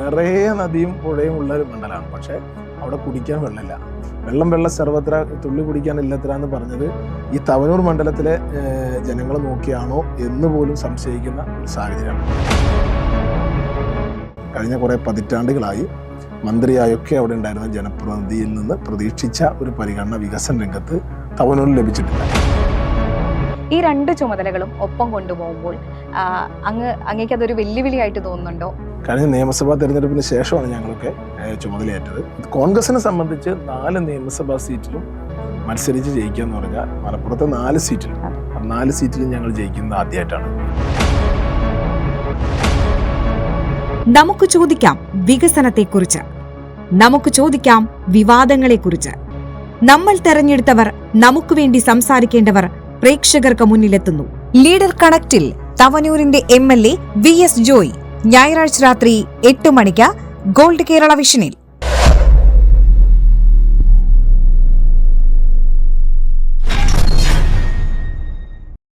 നിറയെ നദിയും പുഴയും ഉള്ള ഒരു മണ്ഡലമാണ്. പക്ഷേ അവിടെ കുടിക്കാൻ വെള്ളമില്ല. വെള്ള സർവത്ര തുള്ളി കുടിക്കാനില്ലത്ര എന്ന് പറഞ്ഞത് ഈ തവനൂർ മണ്ഡലത്തിലെ ജനങ്ങൾ നോക്കിയാണോ എന്ന് പോലും സംശയിക്കുന്ന ഒരു സാഹചര്യമാണ്. കഴിഞ്ഞ കുറേ പതിറ്റാണ്ടുകളായി മന്ത്രിയായൊക്കെ അവിടെ ഉണ്ടായിരുന്ന ജനപ്രതിനിധിയിൽ നിന്ന് പ്രതീക്ഷിച്ച ഒരു പരിഗണന വികസന രംഗത്ത് തവനൂരിൽ ലഭിച്ചിട്ടില്ല. ഈ രണ്ട് ചുമതലകളും ഒപ്പം കൊണ്ടുപോകുമ്പോൾ അങ്ങേക്ക് അതൊരു വെല്ലുവിളിയായിട്ട് തോന്നുന്നുണ്ടോ? കഴിഞ്ഞ നിയമസഭാ തെരഞ്ഞെടുപ്പിന് ശേഷമാണ് ഞങ്ങളൊക്കെ ചുമതലയേറ്റത്. കോൺഗ്രസിനെ സംബന്ധിച്ച് 4 നിയമസഭാ സീറ്റിലും മത്സരിച്ച് ജയിക്കുക എന്ന് പറഞ്ഞാൽ മലപ്പുറത്തെ 4 സീറ്റിലും ഞങ്ങൾ ജയിക്കുന്നത് ആദ്യമായിട്ടാണ്. നമുക്ക് ചോദിക്കാം വികസനത്തെക്കുറിച്ച്, നമുക്ക് ചോദിക്കാം വിവാദങ്ങളെക്കുറിച്ച്. നമ്മൾ തെരഞ്ഞെടുത്തവർ, നമുക്ക് വേണ്ടി സംസാരിക്കേണ്ടവർ പ്രേക്ഷകർക്ക് മുന്നിലെത്തുന്നു. ലീഡർ കണക്റ്റിൽ തവനൂരിന്റെ MLA VS ജോയ്, ഞായറാഴ്ച രാത്രി 8 മണിക്ക് ഗോൾഡ് കേരള വിഷനിൽ.